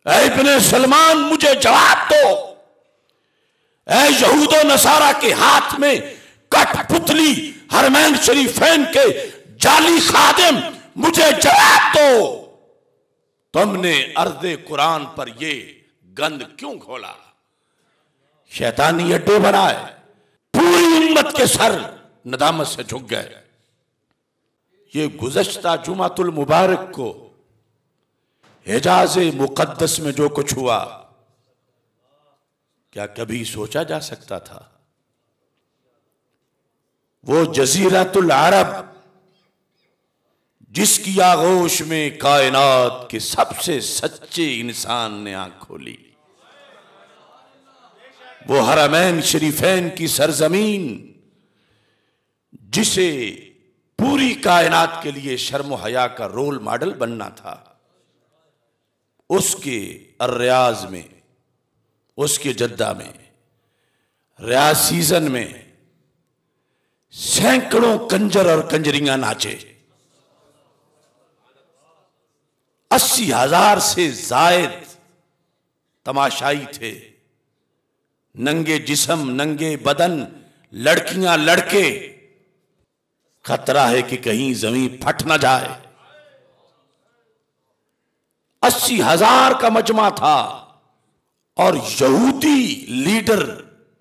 ऐ इब्ने सलमान मुझे जवाब दो, ऐ यहूद और नसारा के हाथ में कठपुतली हरमैन शरीफैन के जाली खादिम, मुझे जवाब दो, तुमने अर्ज़े कुरान पर ये गंद क्यों खोला? शैतानी अड्डे बनाए, पूरी उम्मत के सर नदामत से झुक गए। ये गुज़श्ता जुमातुल मुबारक को हिजाज़े मुक़द्दस में जो कुछ हुआ, क्या कभी सोचा जा सकता था? वो जज़ीरतुल अरब जिसकी आगोश में कायनात के सबसे सच्चे इंसान ने आंख खोली, वो हरमैन शरीफैन की सरजमीन जिसे पूरी कायनात के लिए शर्म हया का रोल मॉडल बनना था, उसके अर्रियाज में, उसके जद्दा में रियाज सीजन में सैकड़ों कंजर और कंजरियां नाचे। 80,000 से जायद तमाशाई थे, नंगे जिस्म नंगे बदन, लड़कियां लड़के। खतरा है कि कहीं जमीन फट ना जाए। 80,000 का मजमा था और यहूदी लीडर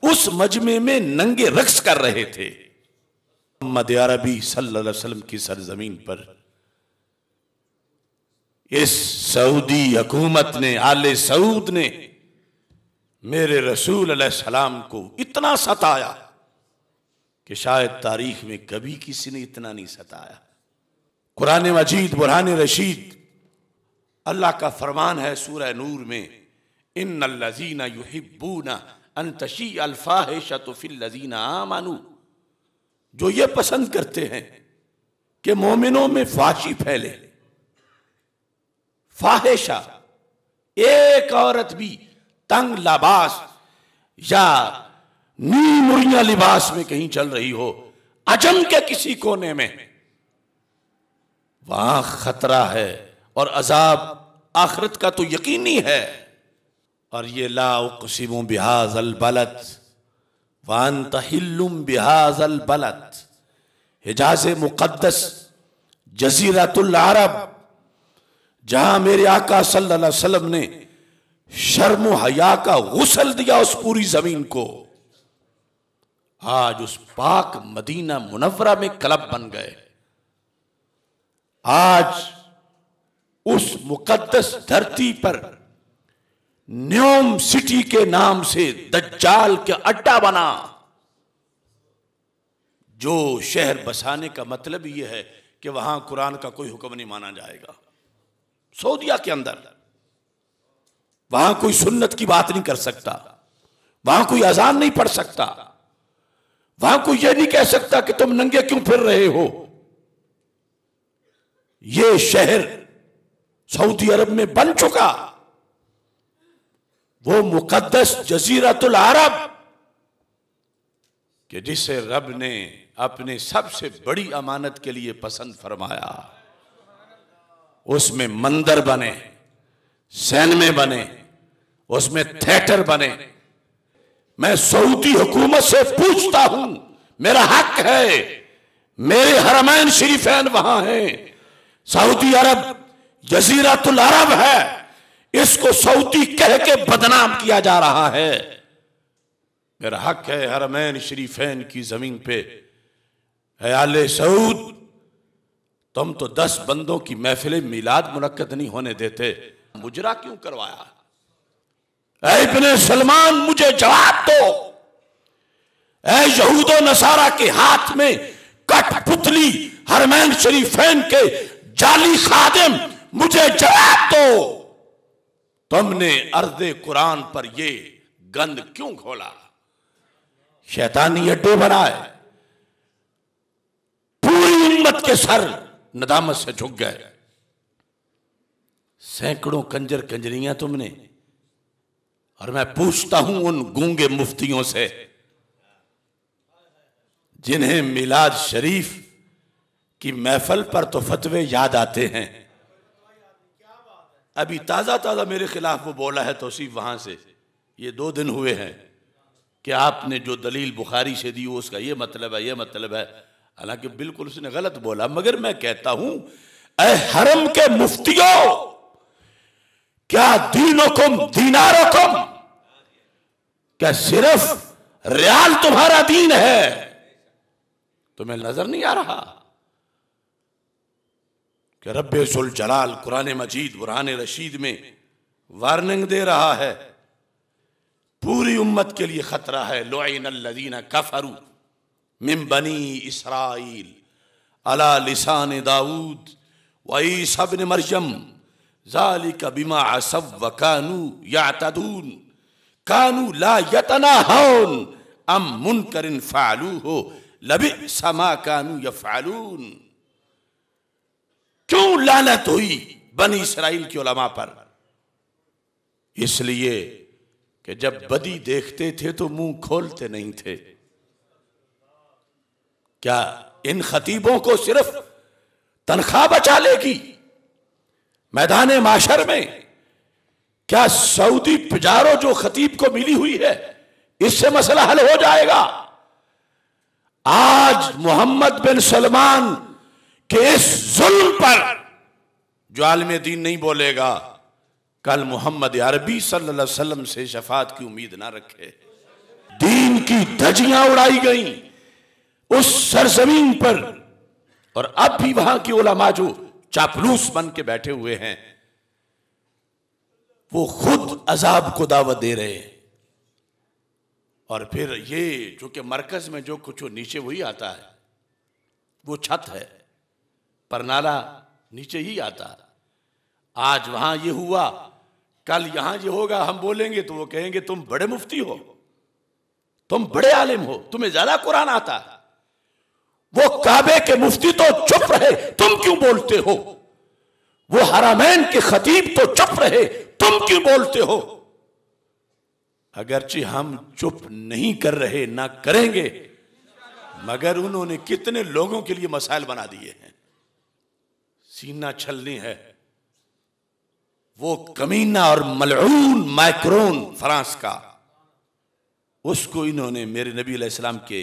उस मजमे में नंगे रक्स कर रहे थे। मोहम्मद अरबी सल्लल्लाहु अलैहि वसल्लम की सरजमीन पर इस सऊदी हुकूमत ने, आले सऊद ने मेरे रसूल अलैहिस्सलाम को इतना सताया कि शायद तारीख में कभी किसी ने इतना नहीं सताया। कुरान मजीद बुरहान रशीद, अल्लाह का फरमान है सूरह नूर में, इन्नल्लज़ीना युहिब्बूना अन तशीअल फाहिशतु फिल्लज़ीना आमनू, जो ये पसंद करते हैं कि मोमिनों में फाशी फैले। फाहिशा, एक औरत भी तंग लिबास या नी मुरिया लिबास में कहीं चल रही हो, अजम के किसी कोने में, वहां खतरा है और अजाब आखिरत का तो यकीनी है। और ये ला उक़सिमु बिहाज़ल बलद व अंत हिल्लुम बिहाज़ल बलद, हिजाज़े मुक़द्दस जज़ीरतुल अरब, जहां मेरे आका सल्लल्लाहु अलैहि वसल्लम ने शर्म हया का गुस्ल दिया उस पूरी जमीन को, आज उस पाक मदीना मुनव्वरा में क्लब बन गए। आज उस मुकद्दस धरती पर न्योम सिटी के नाम से दज्जाल के अड्डा बना। जो शहर बसाने का मतलब यह है कि वहां कुरान का कोई हुक्म नहीं माना जाएगा। सऊदिया के अंदर वहां कोई सुन्नत की बात नहीं कर सकता, वहां कोई अजान नहीं पढ़ सकता, वहां कोई यह नहीं कह सकता कि तुम नंगे क्यों फिर रहे हो। यह शहर सऊदी अरब में बन चुका, वो मुकद्दस जज़ीरतुल अरब कि जिसे रब ने अपने सबसे बड़ी अमानत के लिए पसंद फरमाया। उसमें मंदिर बने, सैनमे बने, उसमें थिएटर बने। मैं सऊदी हुकूमत से पूछता हूं, मेरा हक है, मेरे हरमैन शरीफैन वहां हैं। सऊदी अरब जज़ीरतुल अरब है, इसको सऊदी कह के बदनाम किया जा रहा है। मेरा हक है हरमैन शरीफैन की जमीन पे। है आले सऊद, तुम तो 10 बंदों की महफिल मिलाद मुनक्कद नहीं होने देते, मुजरा क्यों करवाया? ऐ इब्ने सलमान मुझे जवाब दो, ऐ यहूद और नसारा के हाथ में कठपुतली हरमैन शरीफैन के जाली खादिम, मुझे जवाब दो, तुमने अर्ज़े कुरान पर ये गंद क्यों खोला? शैतानी अड्डे बनाए, पूरी उम्मत के सर नदामत से झुक गए। सैकड़ों कंजर कंजरियां तुमने, और मैं पूछता हूं उन गूंगे मुफ्तियों से जिन्हें मिलाद शरीफ की महफिल पर तो फतवे याद आते हैं, अभी ताज़ा ताज़ा मेरे खिलाफ वो बोला है तौसीफ वहाँ से, ये 2 दिन हुए हैं कि आपने जो दलील बुखारी से दी उसका ये मतलब है, ये मतलब है। हालांकि बिल्कुल उसने गलत बोला। मगर मैं कहता हूं, ऐ हरम के मुफ्तियों, क्या दीनुकुम दीनारुकुम, क्या सिर्फ रियाल तुम्हारा दीन है? तुम्हें नजर नहीं आ रहा कि रब्बे जुल जलाल कुरान मजीद बुरहान रशीद में वार्निंग दे रहा है, पूरी उम्मत के लिए खतरा है। लुइनल्लज़ीना कफरू मिन बनी इसराइल अला लिसान दाऊद व ईसा इब्न मरयम ज़ालिका बिमा असव व कानू यअतदून कानू ला यतनाहून अम मुनकरिन फ़अलूहु लबिअसा मा कानू यफ़अलून। क्यों लानत हुई बनी इसराइल के उलमा पर? इसलिए कि जब बदी देखते थे तो मुंह खोलते नहीं थे। क्या इन खतीबों को सिर्फ तनख्वाह बचा लेगी मैदान माशर में? क्या सऊदी पिजारो जो खतीब को मिली हुई है इससे मसला हल हो जाएगा? आज मोहम्मद बिन सलमान के इस जुल्म पर जो आलिम दीन नहीं बोलेगा, कल मोहम्मद अरबी सल्लल्लाहु अलैहि वसल्लम से शफात की उम्मीद ना रखे। दीन की धज्जियां उड़ाई गई उस सरजमीन पर, और अब भी वहां के उलमा जो चापलूस बन के बैठे हुए हैं वो खुद अजाब को दावत दे रहे हैं। और फिर ये जो कि मरकज में जो कुछ नीचे वही आता है, वो छत है पर नाला नीचे ही आता है। आज वहां ये हुआ, कल यहां ये होगा। हम बोलेंगे तो वो कहेंगे तुम बड़े मुफ्ती हो, तुम बड़े आलिम हो, तुम्हें ज्यादा कुरान आता है। वो काबे के मुफ्ती तो चुप रहे, तुम क्यों बोलते हो? वो हरमैन के खतीब तो चुप रहे, तुम क्यों बोलते हो? अगरचे हम चुप नहीं कर रहे, ना करेंगे, मगर उन्होंने कितने लोगों के लिए मसाइल बना दिए हैं। सीना छलनी है। वो कमीना और मलऊन मैक्रोन फ्रांस का, उसको इन्होंने मेरे नबी अलैहिस्सलाम के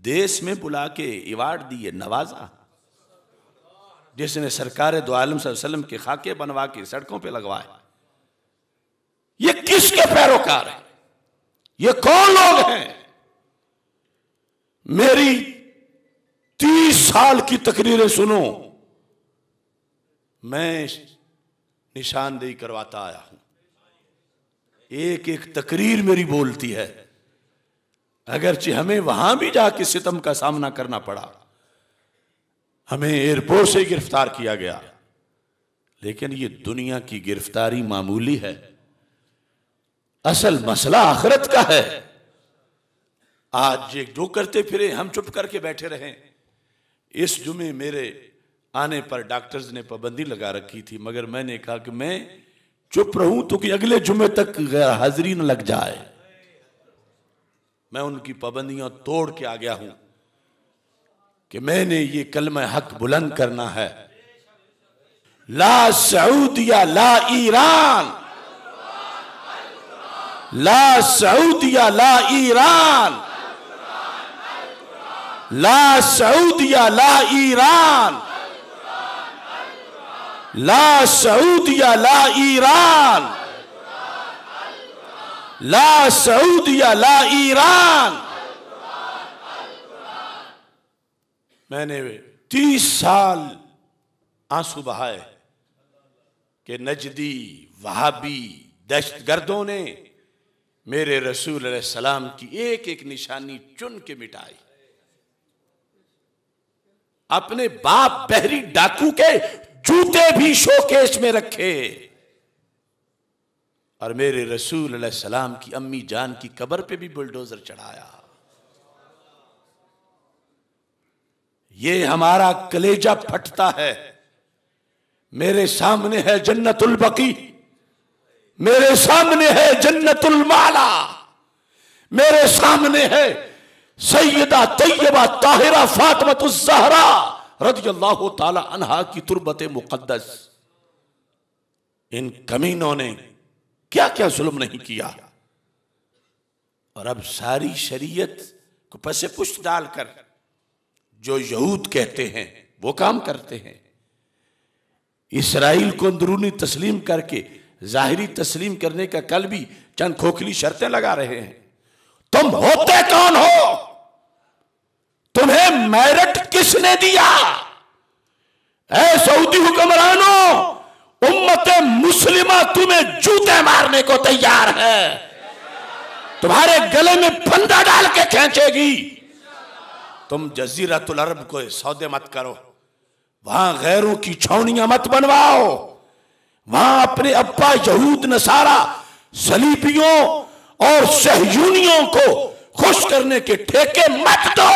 देश में बुला के अवार्ड दिए, नवाजा, जिसने सरकार दो आलम सल्लल्लाहु अलैहि वसल्लम के खाके बनवा के सड़कों पे लगवाए। ये किसके पैरोकार हैं? ये कौन लोग हैं? मेरी 30 साल की तकरीरें सुनो, मैं निशानदेही करवाता आया हूं। एक एक तकरीर मेरी बोलती है। अगरचे हमें वहां भी जाके सितम का सामना करना पड़ा, हमें एयरपोर्ट से गिरफ्तार किया गया, लेकिन ये दुनिया की गिरफ्तारी मामूली है। असल मसला आखिरत का है। आज ये जो करते फिरे हम चुप करके बैठे रहे। इस जुमे मेरे आने पर डॉक्टर्स ने पाबंदी लगा रखी थी, मगर मैंने कहा कि मैं चुप रहूं तो कि अगले जुमे तक गैर हाजिरी न लग जाए। मैं उनकी पाबंदियां तोड़ के आ गया हूं कि मैंने ये कलमा हक बुलंद करना है। ला सऊदिया ला ईरान, ला सऊदिया ला ईरान, ला सऊदिया ला ईरान, ला सऊदिया ला ईरान, ला सऊदिया ला ईरान। मैंने 30 साल आंसू बहाए कि नजदी वहाबी दहशतगर्दों ने मेरे रसूल अलैहि सलाम की एक एक निशानी चुन के मिटाई। अपने बाप बहरी डाकू के जूते भी शोकेस में रखे और मेरे रसूल अलैहि सलाम की अम्मी जान की कब्र पे भी बुलडोजर चढ़ाया। ये हमारा कलेजा फटता है। मेरे सामने है जन्नतुल बकी, मेरे सामने है जन्नतुल माला, मेरे सामने है सैयदा तैयबा ताहिरा फातिमातुज़ ज़हरा रज़ियल्लाहु ताला अन्हा की तुरबत मुक़द्दस। इन कमीनों ने क्या क्या जुल्म नहीं किया, और अब सारी शरीयत को पसे पुष्ट डालकर जो यहूद कहते हैं वो काम करते हैं। इसराइल को अंदरूनी तस्लीम करके जाहिरी तस्लीम करने का कल भी चंद खोखली शर्तें लगा रहे हैं। तुम होते कौन हो? तुम्हें मेरिट किसने दिया? ऐ सऊदी हुक्मरानों, उम्मत मुस्लिमा तुम्हें जूते मारने को तैयार है, तुम्हारे गले में फंदा डाल के खींचेगी। तुम जजीरतुल अरब को सौदे मत करो, वहां गैरों की छावनियां मत बनवाओ, वहां अपने अब्बा यहूद नसारा सलीबियों और सहयूनियों को खुश करने के ठेके मत दो।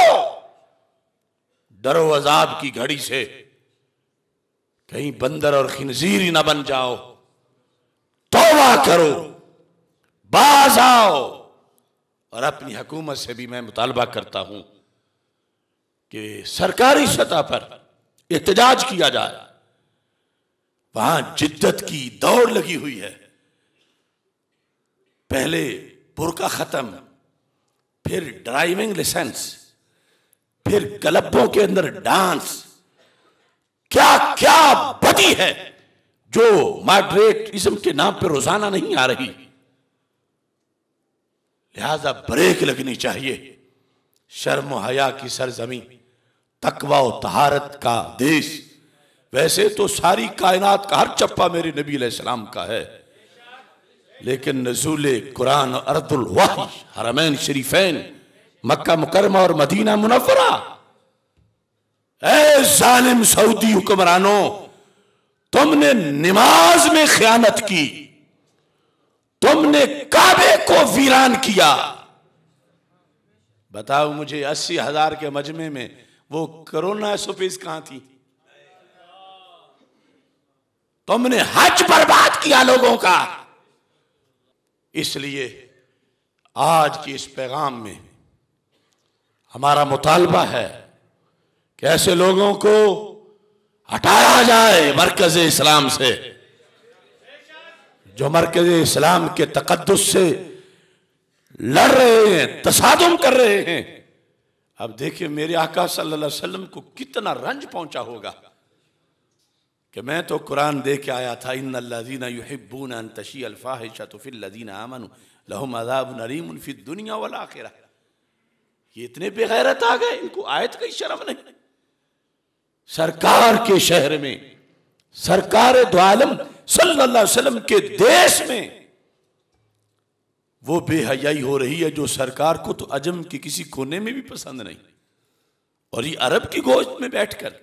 डरो अजाब की घड़ी से, कहीं बंदर और खिंजीर ही ना बन जाओ। तौबा करो, बाज आओ। और अपनी हुकूमत से भी मैं मुतालबा करता हूं कि सरकारी सतह पर एहतजाज किया जाए। वहां जिद्दत की दौड़ लगी हुई है। पहले बुर्का खत्म, फिर ड्राइविंग लाइसेंस, फिर क्लबों के अंदर डांस, क्या क्या बदी है जो मॉडरेटिज्म के नाम पर रोजाना नहीं आ रही। लिहाजा ब्रेक लगनी चाहिए। शर्म हया की सरजमी, तकवा और तहारत का देश। वैसे तो सारी कायनात का हर चप्पा मेरे नबी अलैहिस्सलाम का है, लेकिन नज़ूले कुरान अर्दुल वही, हरमैन शरीफैन, मक्का मुकरमा और मदीना मुनव्वरा। ऐ जालिम सऊदी हुक्मरानों, तुमने नमाज में खयानत की, तुमने काबे को वीरान किया। बताओ मुझे 80,000 के मजमे में वो कोरोना सुपेज कहां थी? तुमने हज बर्बाद किया लोगों का। इसलिए आज के इस पैगाम में हमारा मुतालबा है कि ऐसे लोगों को हटाया जाए मरकज इस्लाम से, जो मरकज इस्लाम के तकद्दुस से लड़ रहे हैं, तसादुम कर रहे हैं। अब देखिए मेरे आका सल्लल्लाहु अलैहि वसल्लम को कितना रंज पहुंचा होगा कि मैं तो कुरान दे के आया था, इन्नल्लज़ीना युहिब्बूना अन तशिअल फाहिशतु फिल्लज़ीना आमनू लहुम अज़ाबुन अलीमुन फिद दुनिया वल आखिरह। ये इतने बेगैरत आ गए, इनको आयत की शर्म नहीं। सरकार के शहर में, सरकार दो आलम सल्लल्लाहु अलैहि वसल्लम के देश में वो बेहयाई हो रही है जो सरकार को तो अजम के किसी कोने में भी पसंद नहीं। और ये अरब की गोश्त में बैठकर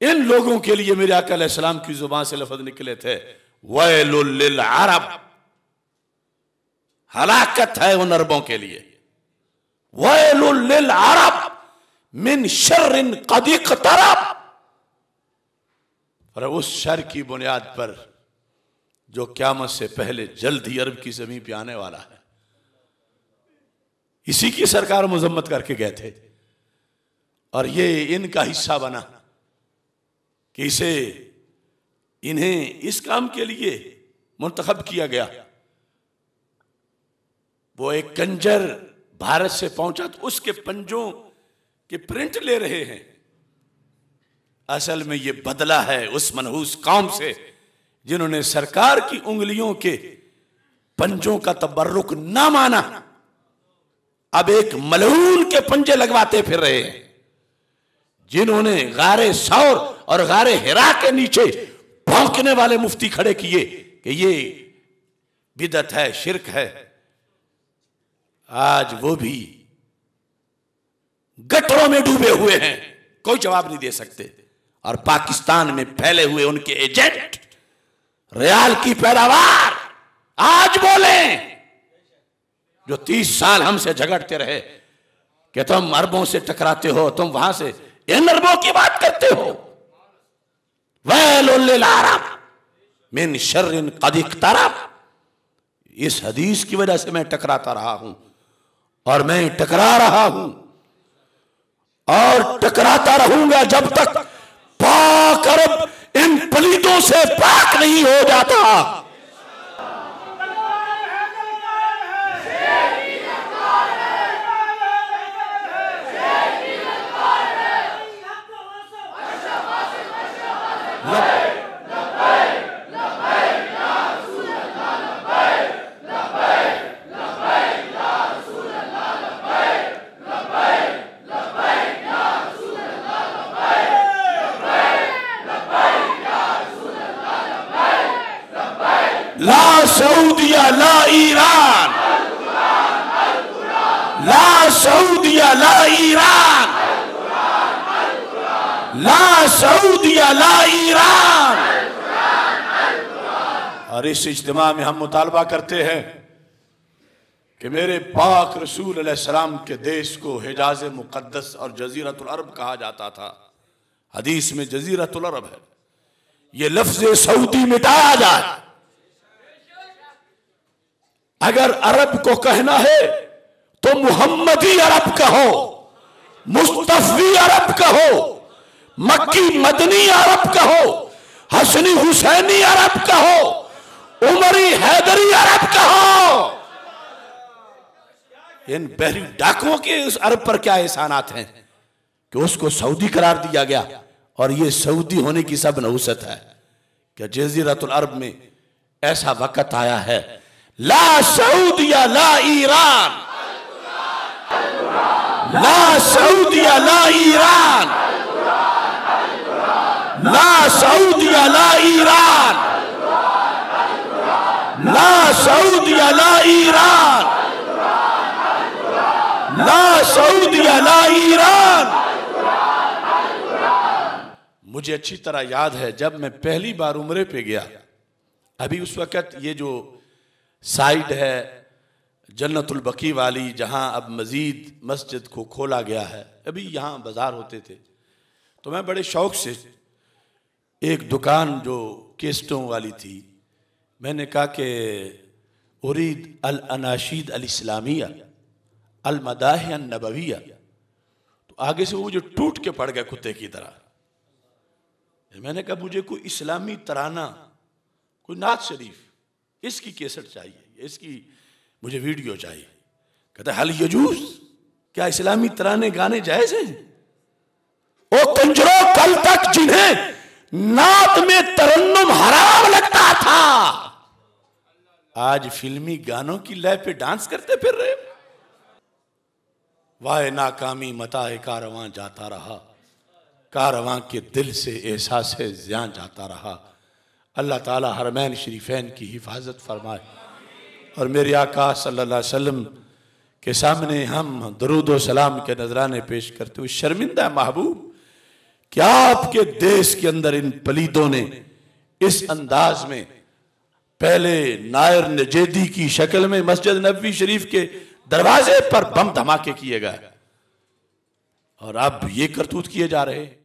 इन लोगों के लिए मेरे आका अलैहिस्सलाम की जुबान से लफ्ज निकले थे, वैलुल लिल अरब, हलाकत है उन अरबों के लिए। वैलुल लिल अरब मिन शर्रिन क़द इक़तरब। और उस शर की बुनियाद पर जो क़यामत से पहले जल्द ही अरब की जमीन पे आने वाला है, इसी की सरकार मजम्मत करके गए थे। और ये इनका हिस्सा बना कि इसे इन्हें इस काम के लिए मुंतखब किया गया। वो एक कंजर भारत से पहुंचा तो उसके पंजों के प्रिंट ले रहे हैं। असल में ये बदला है उस मनहूस कौम से जिन्होंने सरकार की उंगलियों के पंजों का तबर्रुक ना माना, अब एक मलऊन के पंजे लगवाते फिर रहे हैं। जिन्होंने गारे सौर और गारे हिरा के नीचे भौंकने वाले मुफ्ती खड़े किए कि ये बिदअत है, शिरक है, आज वो भी गटरों में डूबे हुए हैं, कोई जवाब नहीं दे सकते। और पाकिस्तान में फैले हुए उनके एजेंट रियाल की पैदावार आज बोले, जो 30 साल हमसे झगड़ते रहे कि तुम अरबों से टकराते हो, तुम वहां से इन अरबों की बात करते हो। वैलुल लिल अरब मिन शर्रिन क़द इक़तरब। इस हदीस की वजह से मैं टकराता रहा हूं और मैं टकरा रहा हूं और टकराता रहूंगा जब तक पाक अरब इन पलीदों से पाक नहीं हो जाता। ला सऊदिया ला ईरान, ला सऊदिया ला ईरान, ला सऊदिया ला ईरान। और इस इज्तिमा में हम मुतालबा करते हैं कि मेरे पाक रसूल अलैहिस्सलाम के देश को हिजाज मुक़द्दस और जज़ीरतुल अरब कहा जाता था। हदीस में जज़ीरतुल अरब है। ये लफ्ज़ सऊदी मिटाया जाए। अगर अरब को कहना है तो मुहम्मदी अरब कहो, मुस्तफी अरब कहो, मक्की मदनी अरब कहो, हसनी हुसैनी अरब कहो, उमरी हैदरी अरब कहो। इन बहरी डाकुओं के उस अरब पर क्या एहसानात हैं कि उसको सऊदी करार दिया गया। और ये सऊदी होने की सब नहुसत है कि जज़ीरतुल अरब में ऐसा वक्त आया है। ला सऊदिया ला ईरान, ला सऊदिया ला ईरान, ला सऊदिया ला ईरान, ला सऊदिया ला ईरान, ला सऊदिया ला ईरान। मुझे अच्छी तरह याद है जब मैं पहली बार उम्रे पे गया, अभी उस वक्त ये जो साइड है जन्नतुल बकी वाली, जहां अब मजीद मस्जिद को खोला गया है, अभी यहाँ बाजार होते थे, तो मैं बड़े शौक से एक दुकान जो केस्टों वाली थी, मैंने कहा कि उरीद अल अनाशीद अल इस्लामिया अल मदाह अन नबविया। तो आगे से वो जो टूट के पड़ गया कुत्ते की तरह। मैंने कहा मुझे कोई इस्लामी तराना, कोई नात शरीफ, इसकी केसट चाहिए, इसकी मुझे वीडियो चाहिए। कहता हल यजूज, क्या इस्लामी तराने गाने जायज हैं? ओ कंजरों, कल तक जिन्हें नात में तरन्नुम हराम लगता था, आज फिल्मी गानों की लय पे डांस करते फिर रहे। वाह नाकामी मताए कारवां जाता रहा, कारवां के दिल से एहसास ज़ियां जाता रहा। अल्लाह ताला हरमैन शरीफैन की हिफाजत फरमाए। और मेरे आका सल्लल्लाहु अलैहि वसल्लम के सामने हम दरूद व सलाम के नजराने पेश करते हुए शर्मिंदा महबूब, क्या आपके देश के अंदर इन पलीदों ने इस अंदाज में पहले नायर नजेदी की शक्ल में मस्जिद नबवी शरीफ के दरवाजे पर बम धमाके किए गए और अब ये करतूत किए जा रहे हैं।